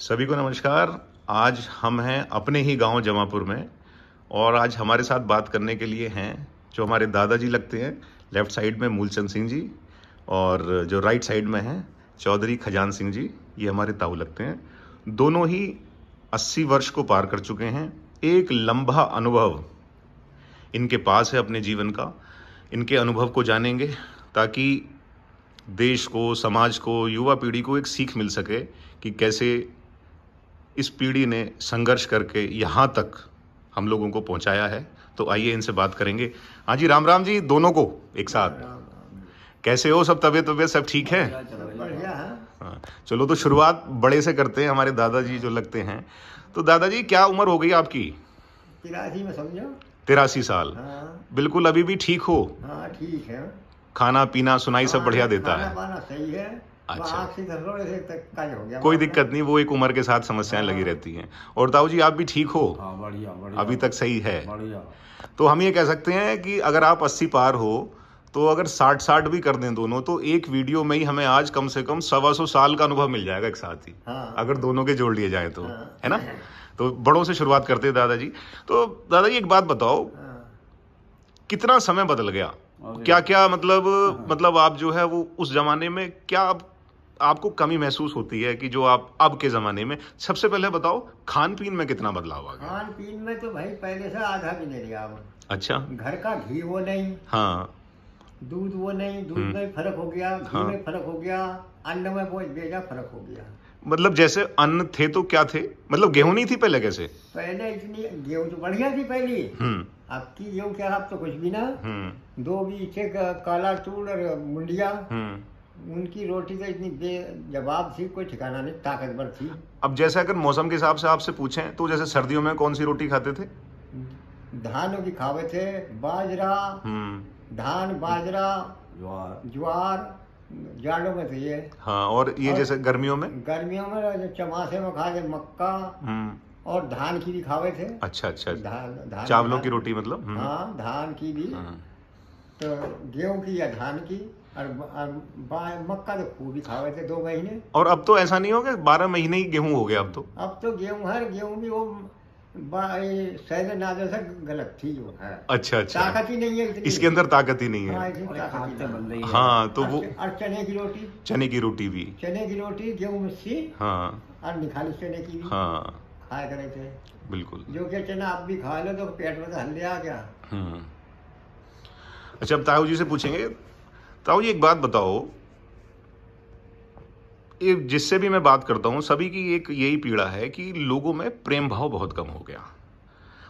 सभी को नमस्कार। आज हम हैं अपने ही गांव जमापुर में और आज हमारे साथ बात करने के लिए हैं जो हमारे दादाजी लगते हैं। लेफ्ट साइड में मूलचंद सिंह जी और जो राइट साइड में हैं चौधरी खजान सिंह जी, ये हमारे ताऊ लगते हैं। दोनों ही 80 वर्ष को पार कर चुके हैं। एक लंबा अनुभव इनके पास है अपने जीवन का। इनके अनुभव को जानेंगे ताकि देश को, समाज को, युवा पीढ़ी को एक सीख मिल सके कि कैसे इस पीढ़ी ने संघर्ष करके यहाँ तक हम लोगों को पहुँचाया है। तो आइए इनसे बात करेंगे। हाँ जी, राम राम जी दोनों को एक साथ। कैसे हो सब? तबीयत सब ठीक है? बढ़िया है। हाँ, चलो तो शुरुआत बड़े से करते हैं। हमारे दादाजी जो लगते हैं, तो दादाजी क्या उम्र हो गई आपकी? 83 में समझो। 83 साल। हाँ बिल्कुल अभी भी ठीक हो? हाँ ठीक है। खाना पीना सुनाई सब बढ़िया देता है? खाना सही है। अच्छा। आँख से थोड़े से तक का हो गया। कोई दिक्कत नहीं, वो एक उम्र के साथ समस्याएं लगी रहती हैं। और ताऊ जी आप भी ठीक हो? हाँ, बढ़िया बढ़िया। अभी तक सही है? बढ़िया। तो हम ये कह सकते हैं कि अगर आप 80 पार हो तो अगर 60 भी कर दें दोनों, तो एक वीडियो में ही हमें आज कम से कम 125 साल का अनुभव मिल जाएगा एक साथ ही। हाँ। अगर दोनों के जोड़ लिए जाए तो। हाँ। है ना? तो बड़ों से शुरुआत करते हैं दादाजी। तो दादाजी एक बात बताओ, हाँ। कितना समय बदल गया? क्या क्या मतलब आप जो है वो उस जमाने में क्या आपको कमी महसूस होती है कि जो आप अब के जमाने में? सबसे पहले बताओ खान पीन में कितना बदलाव आ गया? खान पीन में तो भाई पहले से आधा भी नहीं लिया अब। अच्छा। घर का घी वो नहीं, हाँ। दूध वो नहीं, दूध में फर्क हो गया, घी हाँ। में फर्क हो गया, अन्न में वो बेजा फर्क हो गया। मतलब जैसे अन्न थे तो क्या थे? मतलब गेहूं नहीं थी पहले? कैसे? पहले इतनी गेहूं तो बढ़िया थी पहले। हम्म। अब की गेहूं क्या, अब तो कुछ भी ना। हम्म। 2 बीचे काला तूड़ और मुंडिया, हम्म। उनकी रोटी तो इतनी बेजवाब थी, कोई ठिकाना नहीं, ताकतवर थी। अब जैसे अगर मौसम के हिसाब से आपसे पूछें तो जैसे सर्दियों में कौन सी रोटी खाते थे? धानों की खावे थे, बाजरा, धान, बाजरा, ज्वार, जाड़ों में तो ये। हाँ, और ये जैसे गर्मियों में? गर्मियों में जो चमासे में खाते मक्का और धान की भी खावे थे। अच्छा अच्छा। धान चावलों की रोटी मतलब? हाँ, धान की भी। तो गेहूं की या धान की और मक्का तो खूब ही खावे थे 2 महीने। और अब तो ऐसा नहीं हो गया 12 महीने ही गेहूं हो गया अब तो? अब तो गेहूं भी वो शहद नाजर से गलत थी जो है। अच्छा अच्छा। ताकत ही नहीं है इतनी। इसके अंदर ताकत ही नहीं हाँ, है। इसमें ताकत ही नहीं है। हाँ, तो वो और चने की रोटी, चने की रोटी भी। चने की रोटी, गेहूं मिस्सी, हाँ और निखाली चने की भी हाँ खाया करे थे। बिल्कुल। जो कि चना आप भी खा लो तो पेट में तो हल्ले आ गया। अच्छा, अब ताऊ जी से पूछेंगे। ताऊ जी एक बात बताओ, ये जिससे भी मैं बात करता हूँ सभी की एक यही पीड़ा है कि लोगों में प्रेम भाव बहुत कम हो गया।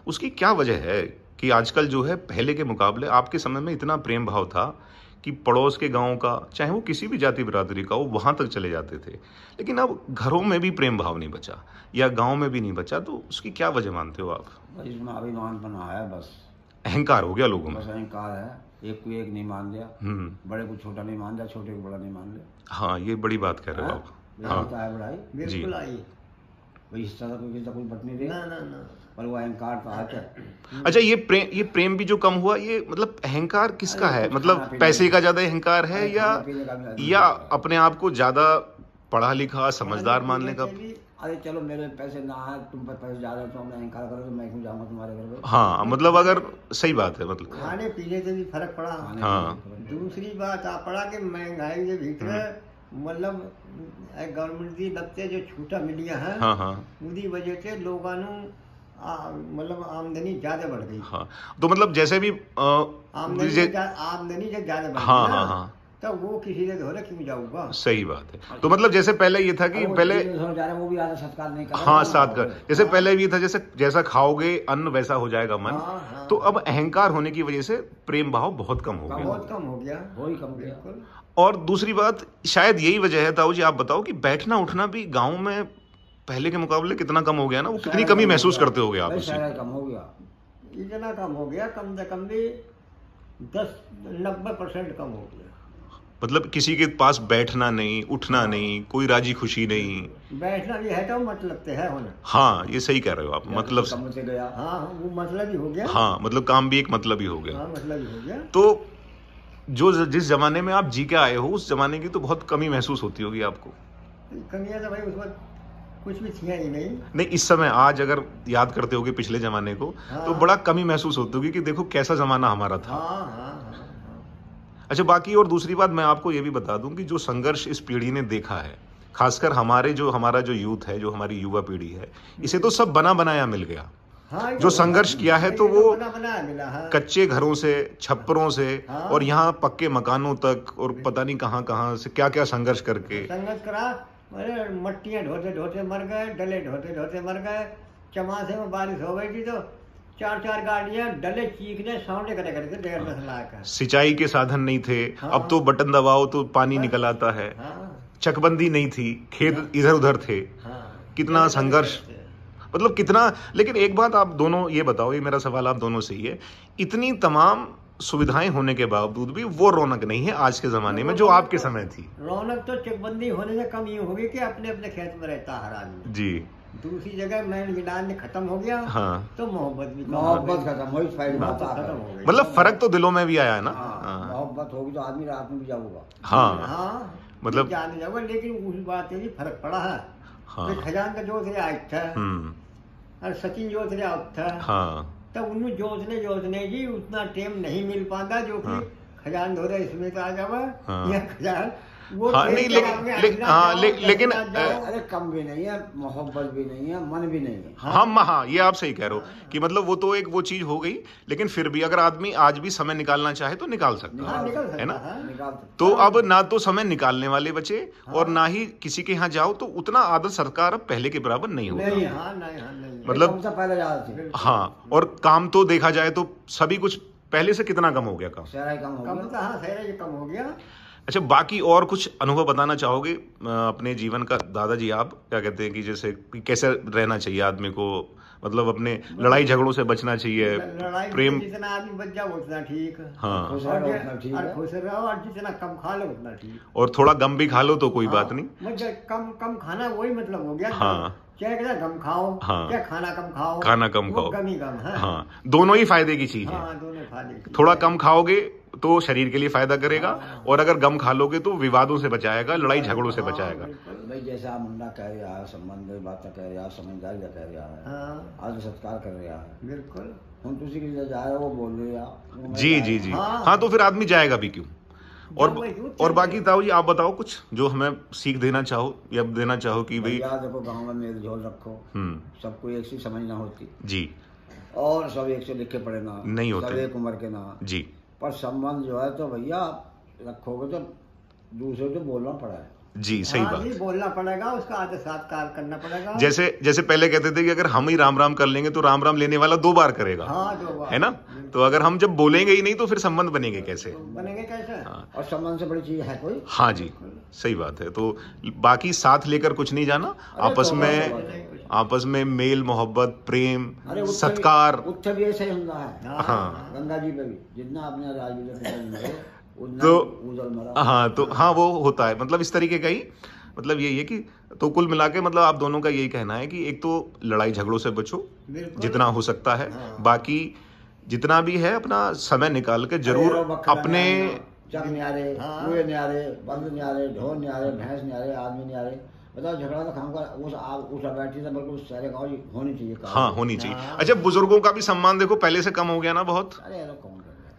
उसकी क्या वजह है कि आजकल जो है पहले के मुकाबले आपके समय में इतना प्रेम भाव था कि पड़ोस के गांव का, चाहे वो किसी भी जाति बिरादरी का हो, वहां तक चले जाते थे। लेकिन अब घरों में भी प्रेम भाव नहीं बचा या गांव में भी नहीं बचा, तो उसकी क्या वजह मानते हो आप? इसमें अभिमान बना है, बस अहंकार हो गया लोगों में। बस अहंकार है। एक को एक नहीं मान लिया, बड़े को छोटा नहीं मान लिया, छोटे को बड़ा नहीं मान लिया। हाँ, ये बड़ी बात कह रहे हो आप। हाँ है बड़ाई बिल्कुल आई। भाई इस तरह कोई कुछ बट नहीं देगा ना ना। पर वो अहंकार तो है। अच्छा, ये प्रेम भी जो कम हुआ, ये मतलब अहंकार किसका है? मतलब पैसे का ज्यादा अहंकार है या अपने आप को ज्यादा पढ़ा लिखा समझदार मानने का? अरे चलो मेरे पैसे ना है, तुम पर पैसे ज्यादा, तो हमने अहंकार करो तो मैं क्यों जाऊंगा तुम्हारे घर पे? हाँ, मतलब अगर सही बात है, मतलब खाने पीने से भी फर्क पड़ा। हाँ। दूसरी बात आ पड़ा कि महंगाई के भीतर मतलब गवर्नमेंट की दफ्ते जो छूटा मिलिया है, हाँ हाँ, उसी वजह से लोगों मतलब आमदनी ज्यादा बढ़ गई। हाँ, तो मतलब जैसे भी आमदनी से ज्यादा बढ़ हाँ गई हाँ ना, हाँ, तो वो किसी ने धोरे क्यों जाऊंगा? सही बात है। तो मतलब जैसे पहले ये था कि पहले वो भी आधा सत्कार नहीं कर, हाँ साथ कर, जैसे पहले भी था जैसे जैसा खाओगे अन्न वैसा हो जाएगा मन। हाँ। तो अब अहंकार होने की वजह से प्रेम भाव बहुत कम हो गया। बहुत कम हो गया। वही कम गया। बिल्कुल। और दूसरी बात शायद यही वजह है, ताऊ जी आप बताओ, कि बैठना उठना भी गांव में पहले के मुकाबले कितना कम हो गया ना? वो कितनी कमी महसूस करते होगे आप उससे? कम हो गया, इतना कम हो गया, कम से कम भी 10-90% कम हो गया। मतलब किसी के पास बैठना नहीं, उठना नहीं, कोई राजी खुशी नहीं। बैठना भी है तो मतलब है होना। हाँ, ये सही कह रहे हो आप। मतलब से गया। हाँ, वो मतलब ही हो गया। हाँ, मतलब काम भी एक मतलब ही हो गया। हाँ, मतलब ही हो गया। तो जो जिस जमाने में आप जी के आए हो उस जमाने की तो बहुत कमी महसूस होती होगी आपको। कमियां तो भाई उस वक्त कुछ भी थी ही नहीं। इस समय आज अगर याद करते होगे पिछले जमाने को, तो बड़ा कमी महसूस होती होगी कि देखो कैसा जमाना हमारा था। अच्छा, बाकी और दूसरी बात मैं आपको ये भी बता दूं कि जो संघर्ष इस पीढ़ी ने देखा है, खासकर हमारा जो यूथ है, जो हमारी युवा पीढ़ी है, इसे तो सब बना बनाया मिल गया। जो संघर्ष किया है तो वो कच्चे घरों से, छप्परों से, और यहाँ पक्के मकानों तक, और पता नहीं कहाँ कहाँ से क्या क्या संघर्ष करके करा। मट्टियाँ ढोते ढोते मर गए, डले ढोते ढोते मर गए। चमासे में बारिश हो गई थी तो 4-4 गाड़ियाँ डले चीखने साउंड करे करके 1.5 लाख। सिंचाई के साधन नहीं थे। अब तो बटन दबाओ तो पानी निकल आता है। चकबंदी नहीं थी, खेत इधर उधर थे। कितना संघर्ष, मतलब कितना। लेकिन एक बात आप दोनों ये बताओ, ये मेरा सवाल आप दोनों से ही है, इतनी तमाम सुविधाएं होने के बावजूद भी वो रौनक नहीं है आज के जमाने में जो आपके समय थी। रौनक तो चकबंदी होने से कम ये होगी कि अपने अपने खेत में रहता हर आदमी जी। दूसरी जगह मैंने मिलान खत्म हो गया। हाँ। तो मोहब्बत खत्म हो गई। मतलब फर्क तो दिलों में भी आया है ना। मोहब्बत होगी तो आदमी रात में भी जाऊंगा। हाँ, मतलब जाने जाऊंगा, लेकिन उस बात है फर्क पड़ा है। खजान का जोत आज था और सचिन जोत था। तब उन्हें जोतने जी उतना टाइम नहीं मिल पाता जो कि खजान धो रहे इसमें तो आ जावा या खजान वो नहीं, लेकिन अरे कम भी नहीं है, मोहब्बत भी नहीं है, मन भी नहीं है। हाँ, ये आप सही कह रहे हो कि मतलब वो तो एक वो चीज हो गई, लेकिन फिर भी अगर आदमी आज भी समय निकालना चाहे तो निकाल सकता है ना। तो अब ना तो समय निकालने वाले बचे और ना ही किसी के यहाँ जाओ तो उतना आदर सत्कार अब पहले के बराबर नहीं होगा। मतलब हाँ, और काम तो देखा जाए तो सभी कुछ पहले से कितना कम हो गया। कम हो गया। अच्छा, बाकी और कुछ अनुभव बताना चाहोगे अपने जीवन का? दादाजी आप क्या कहते हैं कि जैसे कैसे रहना चाहिए आदमी को, मतलब अपने लड़ाई झगड़ों से बचना चाहिए, प्रेम जितना आदमी बच जाओ उतना ठीक। हाँ, खुश रहो और जितना कम खा लो उतना ठीक, और थोड़ा गम भी खा लो तो कोई बात नहीं। कम खाना वही मतलब हो गया। हाँ, चाहे गम खाओ, क्या खाना कम खाओ, गम ही गम है। हाँ, दोनों ही फायदे की चीज है। थोड़ा कम खाओगे तो शरीर के लिए फायदा करेगा, और अगर गम खा लोगे तो विवादों से बचाएगा, लड़ाई झगड़ों से बचाएगा। भाई जैसा मुंडा कह रहा है, संबंध बात कह रहा है, समझदारी कह रहा है, आदर सत्कार कर रहा है, बिल्कुल हम तुझे के लिए जा रहे वो बोल रहे जी। हाँ, तो फिर आदमी जाएगा भी क्यों। और बाकी ताऊ जी आप बताओ कुछ जो हमें सीख देना चाहो या देना चाहो कि भाई देखो गाँव में मेल जोल रखो, सबको एक सी समझना होती जी, और सब एक से लिखे पढ़े ना नहीं होते, सब एक उम्र के ना जी, पर संबंध जो है तो भैया रखोगे तो दूसरे को बोलना पड़ा है जी। सही बात, बोलना पड़ेगा, उसका आदर सत्कार करना पड़ेगा। जैसे पहले कहते थे कि अगर हम ही राम राम कर लेंगे तो राम राम लेने वाला 2 बार करेगा। 2 बार, है ना। तो अगर हम जब बोलेंगे ही नहीं तो फिर संबंध बनेंगे कैसे। और संबंध से बड़ी चीज है कोई। हाँ जी, सही बात है। तो बाकी साथ लेकर कुछ नहीं जाना, आपस में मेल मोहब्बत प्रेम सत्कार भी ऐसा ही होता है। हाँ, गंगा जी पे भी जितना अपने तो हाँ वो होता है, मतलब इस तरीके का ही, मतलब यही है कि तो कुल मिला के मतलब आप दोनों का यही कहना है कि एक तो लड़ाई झगड़ों से बचो जितना हो सकता है, बाकी जितना भी है अपना समय निकाल के जरूर अपने चक न्यारे, कुएं न्यारे, बंद न्यारे, ढोर न्यारे, भैंस न्यारे, आदमी न्यारे, बताओ झगड़ा तो खाऊंगा उस बैठी था, बल्कि सारे गाँव होनी चाहिए। हाँ, होनी चाहिए। अच्छा, बुजुर्गों का भी सम्मान देखो पहले से कम हो गया ना बहुत,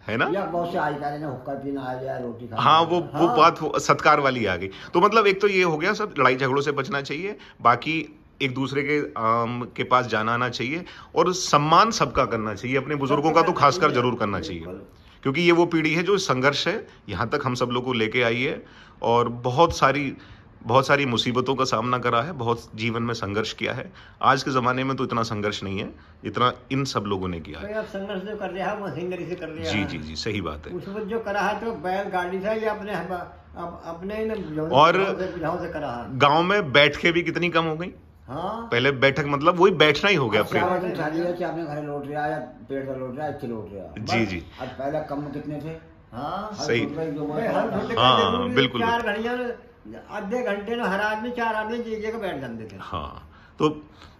है ना। बहुत से हुक्का पीना आ गया, रोटी खाना। हाँ, वो बात सत्कार वाली आ गई। तो मतलब एक तो ये हो गया, सब लड़ाई झगड़ों से बचना चाहिए, बाकी एक दूसरे के पास जाना आना चाहिए, और सम्मान सबका करना चाहिए, अपने बुजुर्गों का तो खासकर जरूर करना चाहिए, क्योंकि ये वो पीढ़ी है जो संघर्ष है यहाँ तक हम सब लोग को लेके आई है, और बहुत सारी मुसीबतों का सामना करा है, बहुत जीवन में संघर्ष किया है। आज के ज़माने में तो इतना संघर्ष नहीं है जितना इन सब लोगों ने किया है। संघर्ष जो कर रहा है मशीनरी से कर रहा है। जी, सही बात है। उस वक्त जो करा है तो बैलगाड़ी से या अपने और से करा है। गाँव में बैठकें भी कितनी कम हो गई। हाँ, पहले बैठक मतलब वही बैठना ही हो गया। अपने घर लौट रहा है, पेड़ पर लौट रहा है, लौट रहा है। जी। अब पहले कम कितने थे। हाँ, सही। हाँ, बिल्कुल। 4 घंटियां आधे घंटे में हर आदमी 4 आदमी एक जगह बैठ जाते थे। हाँ, तो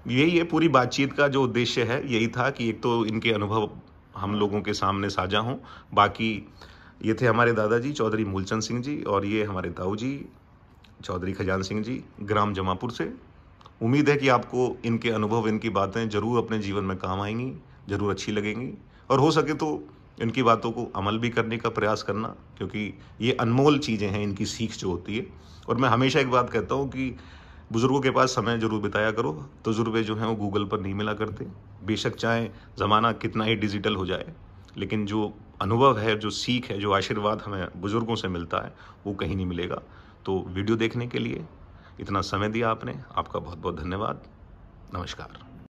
यही है पूरी बातचीत का जो उद्देश्य है, यही था कि एक तो इनके अनुभव हम लोगों के सामने साझा हों, बाकी ये थे हमारे दादाजी चौधरी मूलचंद सिंह जी, और ये हमारे ताऊ जी चौधरी खजान सिंह जी, ग्राम जमापुर से। उम्मीद है कि आपको इनके अनुभव, इनकी बातें जरूर अपने जीवन में काम आएंगी, जरूर अच्छी लगेंगी, और हो सके तो इनकी बातों को अमल भी करने का प्रयास करना, क्योंकि ये अनमोल चीज़ें हैं, इनकी सीख जो होती है। और मैं हमेशा एक बात कहता हूँ कि बुज़ुर्गों के पास समय जरूर बिताया करो। तजुर्बे जो हैं वो गूगल पर नहीं मिला करते। बेशक चाहे ज़माना कितना ही डिजिटल हो जाए, लेकिन जो अनुभव है, जो सीख है, जो आशीर्वाद हमें बुज़ुर्गों से मिलता है, वो कहीं नहीं मिलेगा। तो वीडियो देखने के लिए इतना समय दिया आपने, आपका बहुत बहुत धन्यवाद। नमस्कार।